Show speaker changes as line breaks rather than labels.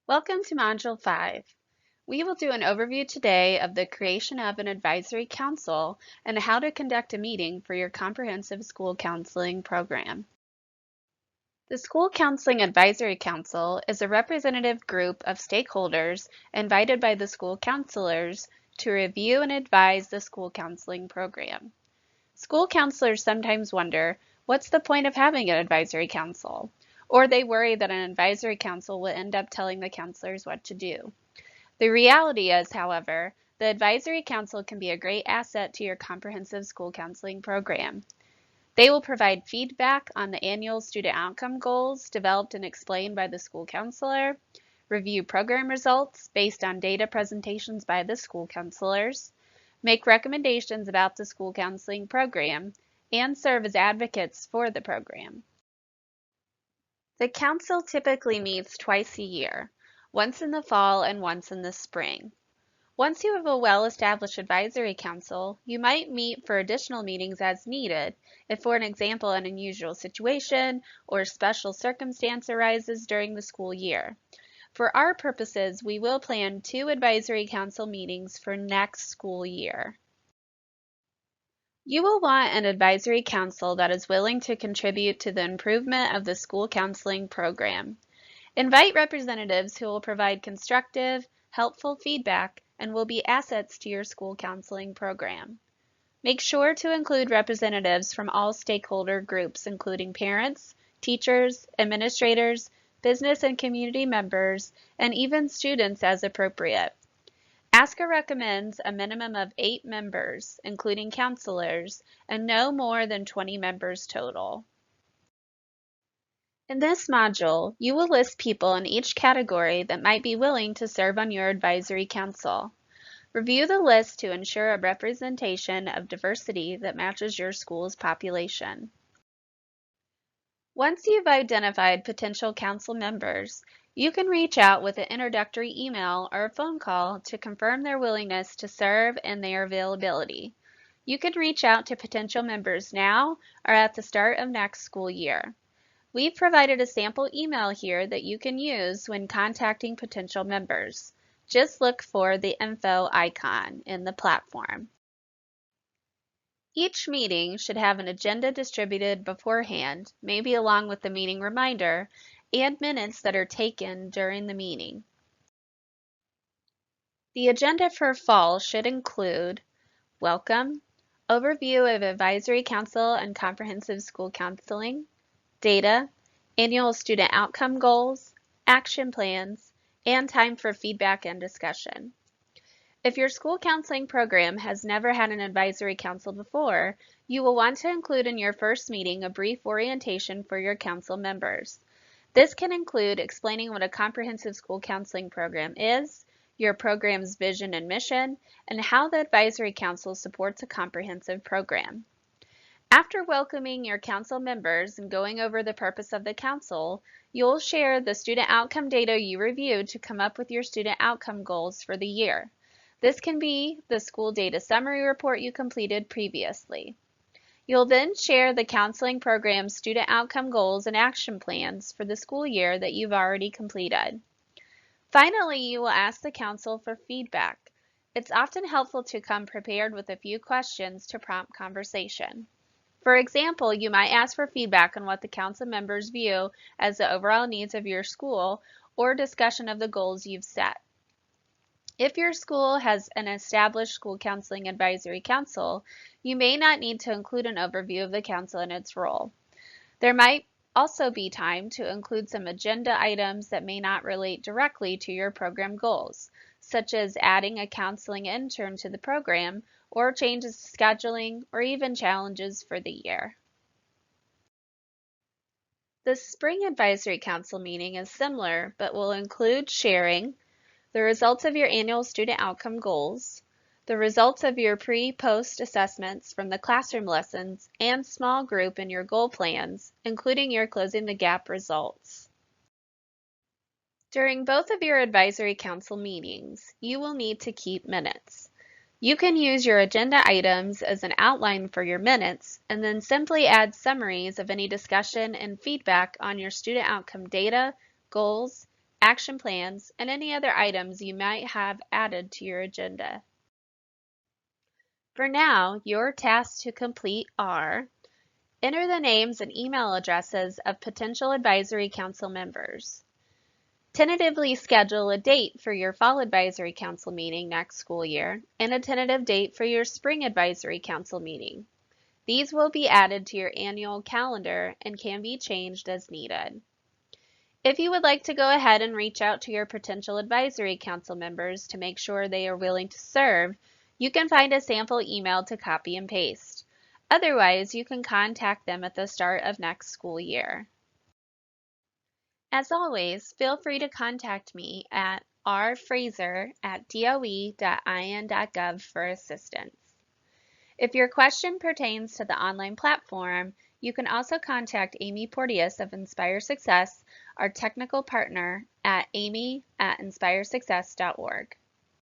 Welcome to Module 5. We will do an overview today of the creation of an advisory council and how to conduct a meeting for your comprehensive school counseling program. The School Counseling Advisory Council is a representative group of stakeholders invited by the school counselors to review and advise the school counseling program. School counselors sometimes wonder, what's the point of having an advisory council? Or they worry that an advisory council will end up telling the counselors what to do. The reality is, however, the advisory council can be a great asset to your comprehensive school counseling program. They will provide feedback on the annual student outcome goals developed and explained by the school counselor, review program results based on data presentations by the school counselors, make recommendations about the school counseling program, and serve as advocates for the program. The council typically meets twice a year, once in the fall and once in the spring. Once you have a well-established advisory council, you might meet for additional meetings as needed if, for an example, an unusual situation or special circumstance arises during the school year. For our purposes, we will plan 2 advisory council meetings for next school year. You will want an advisory council that is willing to contribute to the improvement of the school counseling program. Invite representatives who will provide constructive, helpful feedback and will be assets to your school counseling program. Make sure to include representatives from all stakeholder groups, including parents, teachers, administrators, business and community members, and even students as appropriate. ASCA recommends a minimum of 8 members, including counselors, and no more than 20 members total. In this module, you will list people in each category that might be willing to serve on your advisory council. Review the list to ensure a representation of diversity that matches your school's population. Once you've identified potential council members, you can reach out with an introductory email or a phone call to confirm their willingness to serve and their availability. You can reach out to potential members now or at the start of next school year. We've provided a sample email here that you can use when contacting potential members. Just look for the info icon in the platform. Each meeting should have an agenda distributed beforehand, maybe along with the meeting reminder, and minutes that are taken during the meeting. The agenda for fall should include welcome, overview of advisory council and comprehensive school counseling, data, annual student outcome goals, action plans, and time for feedback and discussion. If your school counseling program has never had an advisory council before, you will want to include in your first meeting a brief orientation for your council members. This can include explaining what a comprehensive school counseling program is, your program's vision and mission, and how the advisory council supports a comprehensive program. After welcoming your council members and going over the purpose of the council, you'll share the student outcome data you reviewed to come up with your student outcome goals for the year. This can be the school data summary report you completed previously. You'll then share the counseling program's student outcome goals and action plans for the school year that you've already completed. Finally, you will ask the council for feedback. It's often helpful to come prepared with a few questions to prompt conversation. For example, you might ask for feedback on what the council members view as the overall needs of your school or discussion of the goals you've set. If your school has an established school counseling advisory council, you may not need to include an overview of the council and its role. There might also be time to include some agenda items that may not relate directly to your program goals, such as adding a counseling intern to the program, or changes to scheduling, or even challenges for the year. The Spring Advisory Council meeting is similar, but will include sharing the results of your annual student outcome goals, the results of your pre-post assessments from the classroom lessons, and small group in your goal plans, including your Closing the Gap results. During both of your advisory council meetings, you will need to keep minutes. You can use your agenda items as an outline for your minutes, and then simply add summaries of any discussion and feedback on your student outcome data, goals, action plans, and any other items you might have added to your agenda. For now, your tasks to complete are: enter the names and email addresses of potential advisory council members. Tentatively schedule a date for your Fall Advisory Council meeting next school year and a tentative date for your Spring Advisory Council meeting. These will be added to your annual calendar and can be changed as needed. If you would like to go ahead and reach out to your potential advisory council members to make sure they are willing to serve, you can find a sample email to copy and paste. Otherwise, you can contact them at the start of next school year. As always, feel free to contact me at rfraser@doe.in.gov for assistance. If your question pertains to the online platform, you can also contact Amy Porteous of Inspire Success, our technical partner, at amy@inspiresuccess.org.